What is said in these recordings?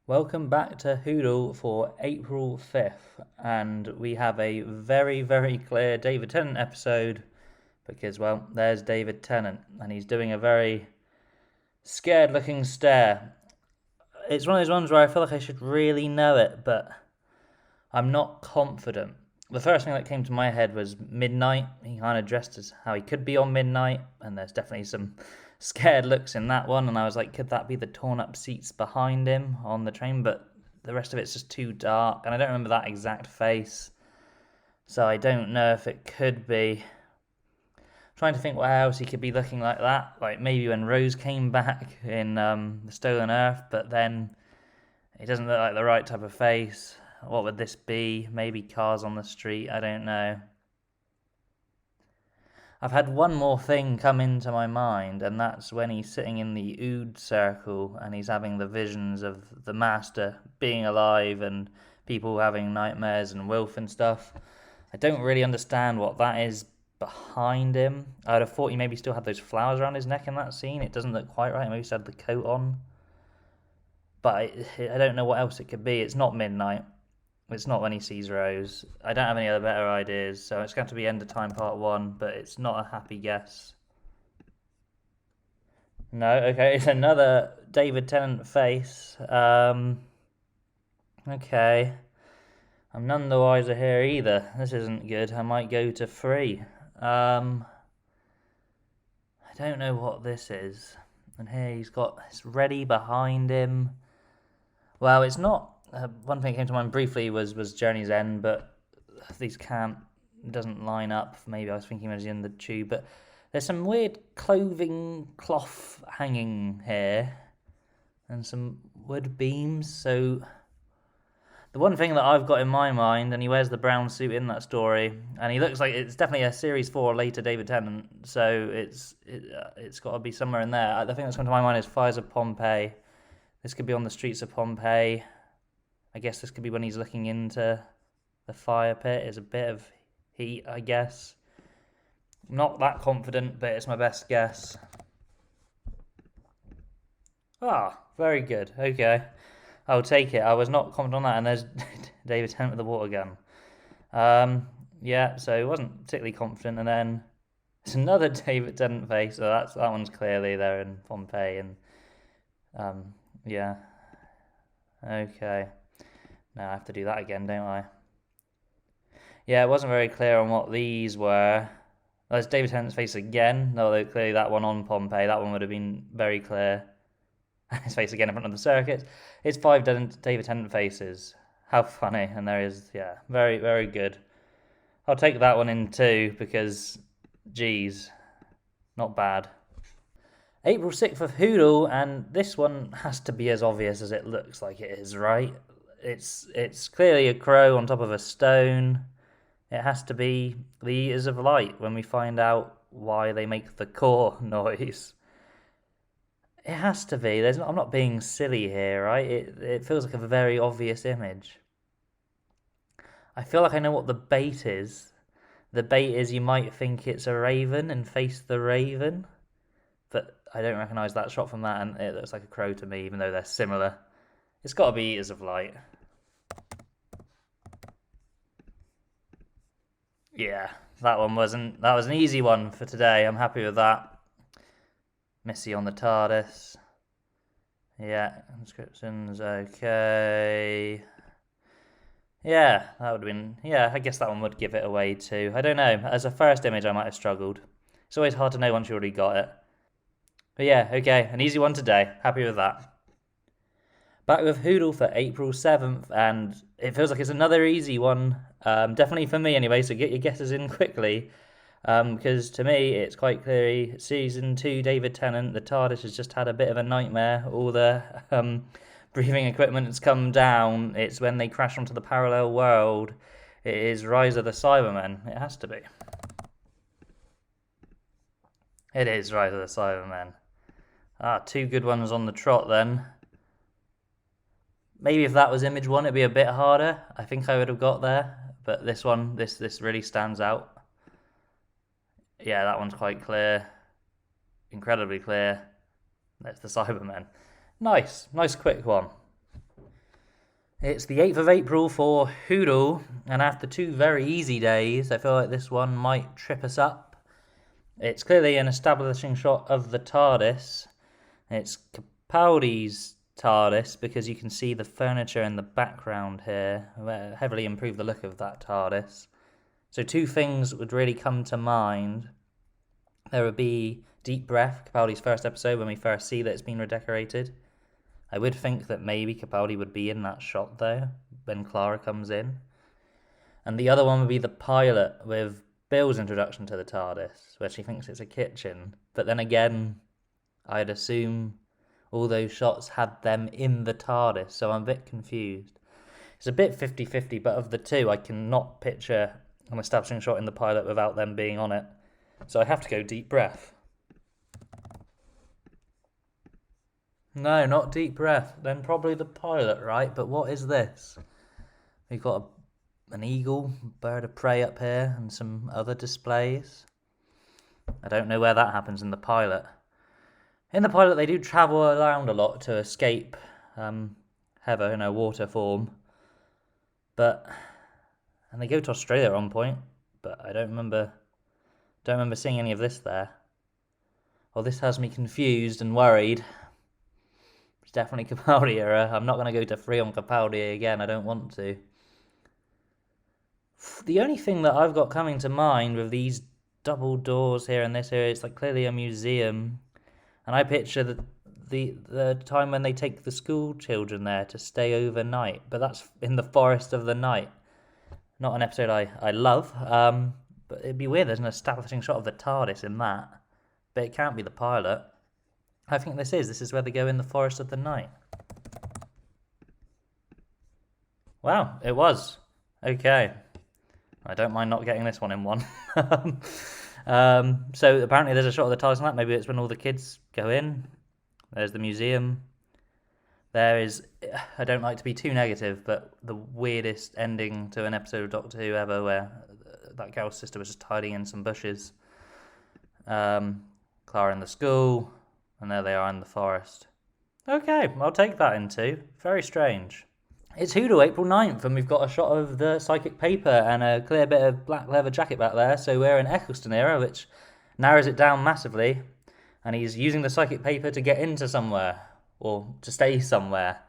Welcome back to Whodle for April 5th, and we have a very clear David Tennant episode because, well, there's David Tennant, and he's doing a very scared looking stare. It's one of those ones where I feel like I should really know it, but I'm not confident. The first thing that came to my head was midnight. He kind of dressed as how he could be on midnight, and there's definitely some scared looks in that one. And I was like, could that be the torn up seats behind him on the train? But the rest of it's just too dark, and I don't remember that exact face, so I don't know if it could be. I'm trying to think what else he could be looking like that, like maybe when Rose came back in the Stolen Earth, but then it doesn't look like the right type of face. What would this be? Maybe cars on the street, I don't know. I've had one more thing come into my mind, and that's when he's sitting in the Ood circle and he's having the visions of the Master being alive and people having nightmares and Wilf and stuff. I don't really understand what that is behind him. I would have thought he maybe still had those flowers around his neck in that scene. It doesn't look quite right. Maybe he still had the coat on. But I don't know what else it could be. It's not midnight. It's not when he sees Rose. I don't have any other better ideas, so it's going to be End of Time Part 1, but it's not a happy guess. No, okay, it's another David Tennant face. Okay. I'm none the wiser here either. This isn't good. I might go to 3. I don't know what this is. And here he's got it's ready behind him. Well, it's not. One thing that came to mind briefly was Journey's End, but these can't doesn't line up. Maybe I was thinking it was in the tube, but there's some weird clothing cloth hanging here, and some wood beams. So the one thing that I've got in my mind, and he wears the brown suit in that story, and he looks like it's definitely a Series 4 later David Tennant. So it's got to be somewhere in there. The thing that's come to my mind is Fires of Pompeii. This could be on the streets of Pompeii. I guess this could be when he's looking into the fire pit. It's a bit of heat, I guess. I'm not that confident, but it's my best guess. Ah, very good. Okay. I'll take it. I was not confident on that, and there's David Tennant with the water gun. Yeah, so I wasn't particularly confident, and then it's another David Tennant face, so that one's clearly there in Pompeii, and yeah. Okay. Now I have to do that again, don't I? Yeah, it wasn't very clear on what these were. There's David Tennant's face again, although clearly that one on Pompeii, that one would have been very clear. His face again in front of the circuit. It's 5 David Tennant faces. How funny. And there is, yeah, very good. I'll take that one in too, because, geez, not bad. April 6th of Whodle, and this one has to be as obvious as it looks like it is, right? It's clearly a crow on top of a stone. It has to be the Eaters of Light when we find out why they make the core noise. It has to be. I'm not being silly here, right? It feels like a very obvious image. I feel like I know what the bait is. The bait is you might think it's a raven and face the raven, but I don't recognise that shot from that, and it looks like a crow to me, even though they're similar. It's got to be Eaters of Light. Yeah, that one wasn't. That was an easy one for today. I'm happy with that. Missy on the TARDIS. Yeah, inscriptions. Okay. Yeah, that would have been. Yeah, I guess that one would give it away too. I don't know. As a first image, I might have struggled. It's always hard to know once you already got it. But yeah, okay, an easy one today. Happy with that. Back with Whodle for April 7th, and it feels like it's another easy one. Definitely for me anyway, so get your guesses in quickly. Because to me, it's quite clearly Season 2 David Tennant. The TARDIS has just had a bit of a nightmare. All the breathing equipment has come down. It's when they crash onto the parallel world. It is Rise of the Cybermen. It has to be. It is Rise of the Cybermen. Ah, 2 good ones on the trot then. Maybe if that was image 1, it'd be a bit harder. I think I would have got there. But this one, this really stands out. Yeah, that one's quite clear. Incredibly clear. That's the Cybermen. Nice quick one. It's the 8th of April for Whodle, and after 2 very easy days, I feel like this one might trip us up. It's clearly an establishing shot of the TARDIS. It's Capaldi's TARDIS because you can see the furniture in the background here. Heavily improve the look of that TARDIS. So 2 things would really come to mind. There would be Deep Breath, Capaldi's first episode, when we first see that it's been redecorated. I would think that maybe Capaldi would be in that shot though, when Clara comes in. And the other one would be the pilot with Bill's introduction to the TARDIS, where she thinks it's a kitchen. But then again, I'd assume all those shots had them in the TARDIS, so I'm a bit confused. It's a bit 50-50, but of the 2, I cannot picture an establishing shot in the pilot without them being on it. So I have to go Deep Breath. No, not Deep Breath. Then probably the pilot, right? But what is this? We've got an eagle, bird of prey up here, and some other displays. I don't know where that happens in the pilot. In the pilot, they do travel around a lot to escape Heather in her water form. And they go to Australia at one point, but I don't remember seeing any of this there. Well, this has me confused and worried. It's definitely Capaldi era. I'm not going to go to 3 on Capaldi again. I don't want to. The only thing that I've got coming to mind with these double doors here and this area, it's like clearly a museum. And I picture the time when they take the school children there to stay overnight. But that's in the forest of the night. Not an episode I love. But it'd be weird, there's an establishing shot of the TARDIS in that. But it can't be the pilot. I think this is where they go in the forest of the night. Wow, it was. Okay. I don't mind not getting this one in one. So apparently there's a shot of the TARDIS in that. Maybe it's when all the kids go in. There's the museum. There is, I don't like to be too negative, but the weirdest ending to an episode of Doctor Who ever, where that girl's sister was just hiding in some bushes. Clara in the school, and there they are in the forest. Okay, I'll take that in 2. Very strange. It's Whodle, April 9th, and we've got a shot of the psychic paper and a clear bit of black leather jacket back there, so we're in Eccleston era, which narrows it down massively, and he's using the psychic paper to get into somewhere, or to stay somewhere.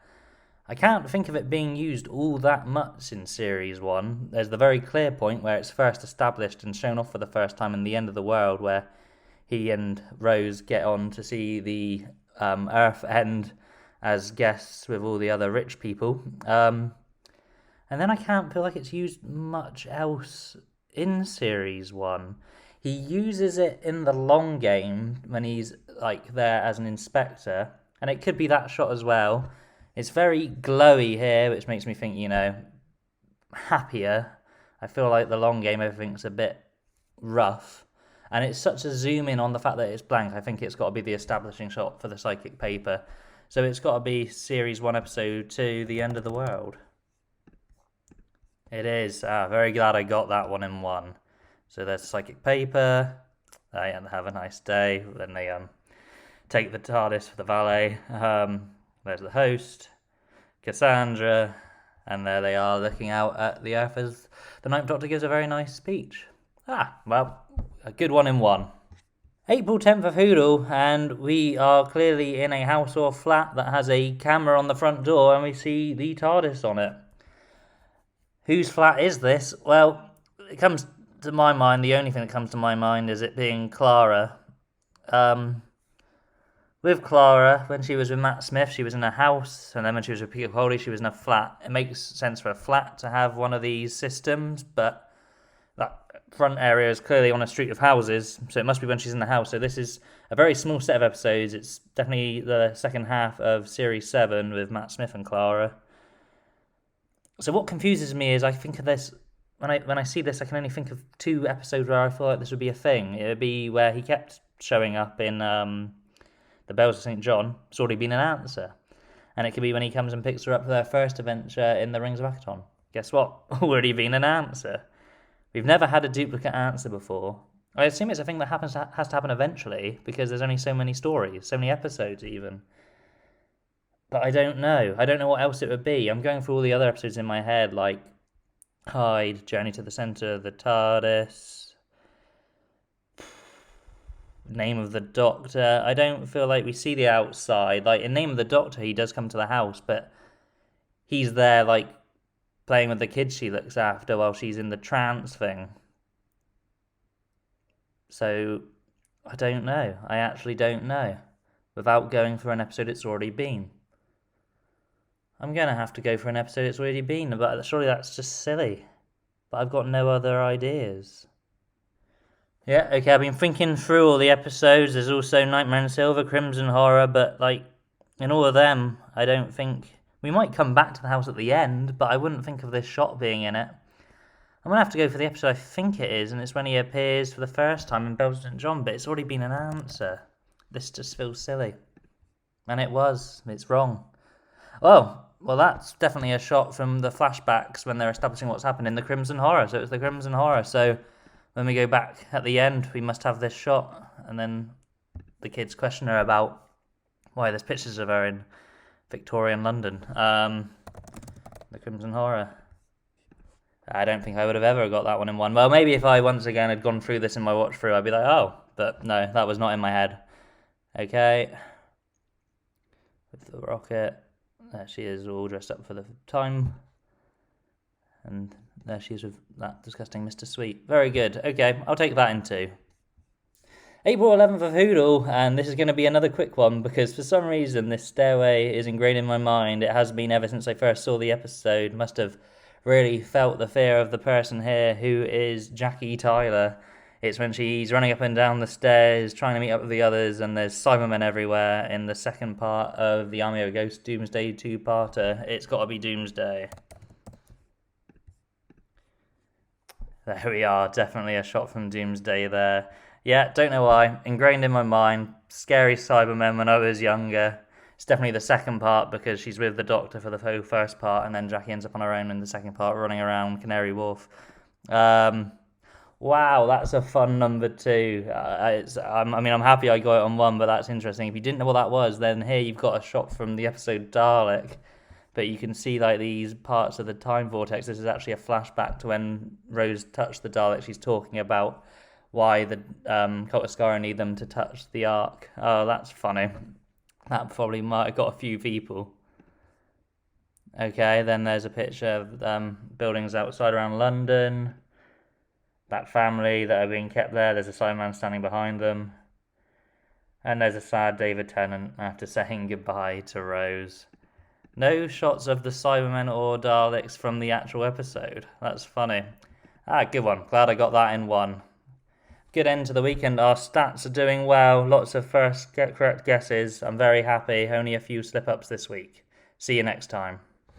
I can't think of it being used all that much in Series 1. There's the very clear point where it's first established and shown off for the first time in The End of the World, where he and Rose get on to see the Earth end as guests with all the other rich people. And then I can't feel like it's used much else in Series 1. He uses it in the long game when he's like there as an inspector, and it could be that shot as well. It's very glowy here, which makes me think, happier. I feel like the long game, everything's a bit rough. And it's such a zoom in on the fact that it's blank. I think it's got to be the establishing shot for the psychic paper. So it's got to be Series 1, Episode 2, The End of the World. It is. Very glad I got that one in 1. So there's psychic paper. They have a nice day. Then they take the TARDIS for the valet. There's the host, Cassandra, and there they are looking out at the Earth as the Ninth Doctor gives a very nice speech. Well, a good one in 1. April 10th of Whodle, and we are clearly in a house or flat that has a camera on the front door, and we see the TARDIS on it. Whose flat is this? Well, it comes to my mind, the only thing that comes to my mind is it being Clara. With Clara, when she was with Matt Smith, she was in a house, and then when she was with Peter Capaldi, she was in a flat. It makes sense for a flat to have one of these systems, but that front area is clearly on a street of houses, so it must be when she's in the house. So this is a very small set of episodes. It's definitely the second half of Series 7 with Matt Smith and Clara. So what confuses me is I think of this, when I see this, I can only think of 2 episodes where I feel like this would be a thing. It would be where he kept showing up in The Bells of St. John. It's already been an answer. And it could be when he comes and picks her up for their first adventure in the Rings of Akaton. Guess what? Already been an answer. We've never had a duplicate answer before. I assume it's a thing that has to happen eventually, because there's only so many stories, so many episodes even. But I don't know. I don't know what else it would be. I'm going through all the other episodes in my head, like Hyde, Journey to the Centre of the TARDIS, Name of the Doctor. I don't feel like we see the outside. Like in Name of the Doctor, he does come to the house, but he's there like playing with the kids she looks after while she's in the trance thing. So I don't know. I actually don't know. Without going for an episode it's already been. I'm going to have to go for an episode it's already been, but surely that's just silly. But I've got no other ideas. Yeah, okay, I've been thinking through all the episodes. There's also Nightmare in Silver, Crimson Horror, but like in all of them, I don't think... We might come back to the house at the end, but I wouldn't think of this shot being in it. I'm going to have to go for the episode I think it is, and it's when he appears for the first time in Bells St. John, but it's already been an answer. This just feels silly. And it was. It's wrong. Oh, well, that's definitely a shot from the flashbacks when they're establishing what's happened in the Crimson Horror. So it was the Crimson Horror. So when we go back at the end, we must have this shot. And then the kids question her about why there's pictures of her in Victorian London. The Crimson Horror. I don't think I would have ever got that one in one. Well, maybe if I once again had gone through this in my watch through, I'd be like, oh. But no, that was not in my head. Okay. With the rocket. There she is, all dressed up for the time. And there she is with that disgusting Mr. Sweet. Very good. Okay, I'll take that in 2. April 11th of Whodle, and this is going to be another quick one because for some reason this stairway is ingrained in my mind. It has been ever since I first saw the episode. Must have really felt the fear of the person here who is Jackie Tyler. It's when she's running up and down the stairs, trying to meet up with the others, and there's Cybermen everywhere in the second part of the Army of Ghosts Doomsday 2-parter. It's got to be Doomsday. There we are, definitely a shot from Doomsday there. Yeah, don't know why. Ingrained in my mind. Scary Cybermen when I was younger. It's definitely the second part because she's with the Doctor for the first part, and then Jackie ends up on her own in the second part, running around Canary Wharf. Wow, that's a fun number 2. I'm happy I got it on 1, but that's interesting. If you didn't know what that was, then here you've got a shot from the episode Dalek. But you can see like these parts of the time vortex. This is actually a flashback to when Rose touched the Dalek. She's talking about why the Cult of Skaro need them to touch the Ark. Oh, that's funny. That probably might have got a few people. Okay, then there's a picture of buildings outside around London. That family that are being kept there. There's a Cyberman standing behind them. And there's a sad David Tennant after saying goodbye to Rose. No shots of the Cybermen or Daleks from the actual episode. That's funny. Good one. Glad I got that in 1. Good end to the weekend. Our stats are doing well. Lots of first correct guesses. I'm very happy. Only a few slip-ups this week. See you next time.